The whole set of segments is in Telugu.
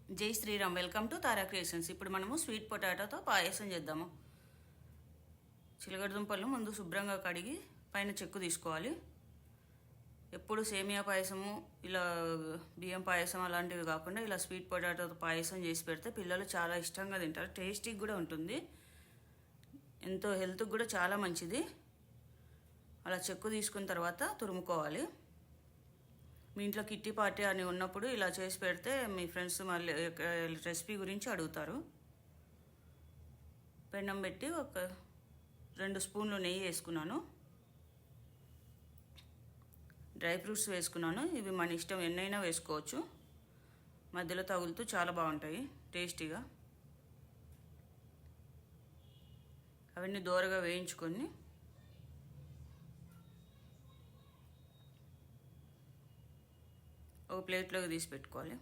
జై Shriram. Welcome to Tara creations. ఇప్పుడు మనము స్వీట్ పొటాటోతో పాయసం చేద్దాము. చిలకడ దుంపలను ముందు శుభ్రంగా కడిగి పైన చెక్కు తీసుకోవాలి. ఎప్పుడు సేమియా పాయసము ఇలా బియ్యం పాయసం అలాంటివి కాకుండా ఇలా స్వీట్ పొటాటోతో పాయసం చేసి పెడితే పిల్లలు చాలా ఇష్టంగా తింటారు. టేస్టీగా కూడా ఉంటుంది, ఎంతో హెల్త్కి కూడా చాలా మంచిది. అలా చెక్కు తీసుకున్న తర్వాత తురుముకోవాలి. మీ ఇంట్లో కిట్టి పార్టీ అని ఉన్నప్పుడు ఇలా చేసి పెడితే మీ ఫ్రెండ్స్ మళ్ళీ రెసిపీ గురించి అడుగుతారు. పెన్నం పెట్టి ఒక 2 స్పూన్లు నెయ్యి వేసుకున్నాను. డ్రై ఫ్రూట్స్ వేసుకున్నాను. ఇవి మన ఇష్టం, ఎన్నైనా వేసుకోవచ్చు. మధ్యలో తగులుతూ చాలా బాగుంటాయి టేస్టీగా. అవన్నీ దోరగా వేయించుకొని ఒక ప్లేట్లోకి తీసి పెట్టుకోవాలి.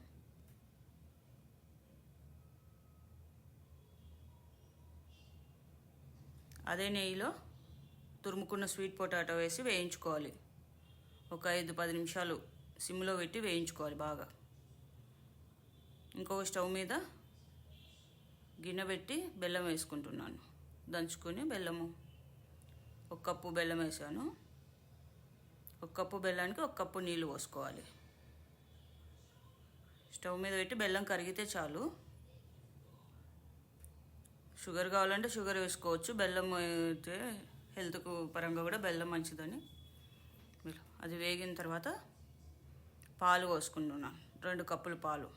అదే నెయ్యిలో తురుముకున్న స్వీట్ పొటాటో వేసి వేయించుకోవాలి. ఒక 5-10 నిమిషాలు సిమ్లో పెట్టి వేయించుకోవాలి బాగా. ఇంకొక స్టవ్ మీద గిన్నె పెట్టి బెల్లం వేసుకుంటున్నాను. దంచుకొని బెల్లము 1 కప్పు బెల్లం వేసాను. 1 కప్పు బెల్లానికి 1 కప్పు నీళ్ళు పోసుకోవాలి. స్టవ్ మీద పెట్టి బెల్లం కరిగితే చాలు. షుగర్ కావాలంటే షుగర్ వేసుకోవచ్చు. బెల్లం అయితే హెల్త్కు పరంగా కూడా బెల్లం మంచిదని. అది వేగిన తర్వాత పాలు పోసుకుంటున్నాను. 2 కప్పులు పాలు.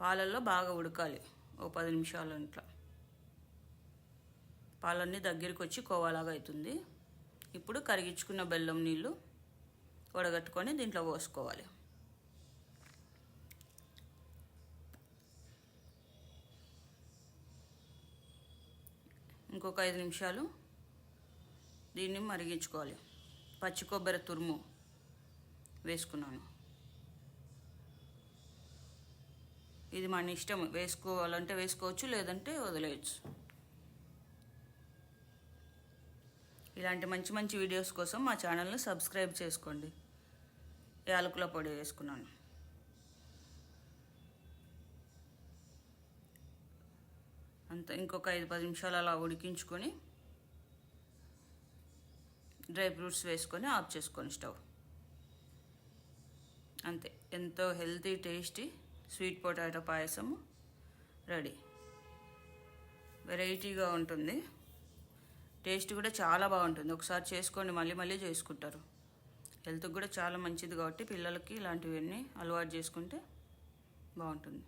పాలల్లో బాగా ఉడకాలి. ఓ 10 నిమిషాలు ఇట్లా. పాలన్నీ దగ్గరికి వచ్చి కోవాలాగా అవుతుంది. ఇప్పుడు కరిగించుకున్న బెల్లం నీళ్ళు వడగట్టుకొని దీంట్లో పోసుకోవాలి. ఇంకొక 5 నిమిషాలు దీన్ని మరిగించుకోవాలి. పచ్చి కొబ్బరి తురుము వేసుకున్నాను. ఇది మన ఇష్టం, వేసుకోవాలంటే వేసుకోవచ్చు, లేదంటే వదిలేయచ్చు. ఇలాంటి మంచి మంచి వీడియోస్ కోసం మా ఛానల్ని సబ్స్క్రైబ్ చేసుకోండి. యాలకుల పొడి వేసుకున్నాను. అంత ఇంకొక 5-10 నిమిషాలు అలా ఉడికించుకొని డ్రై ఫ్రూట్స్ వేసుకొని ఆఫ్ చేసుకొని స్టవ్. అంతే, ఎంతో healthy tasty sweet potato payasam ready. వెరైటీగా ఉంటుంది, టేస్ట్ కూడా చాలా బాగుంటుంది. ఒకసారి చేసుకోండి, మళ్ళీ మళ్ళీ చేసుకుంటారు. హెల్త్కి కూడా చాలా మంచిది కాబట్టి పిల్లలకి ఇలాంటివన్నీ అలవాటు చేసుకుంటే బాగుంటుంది.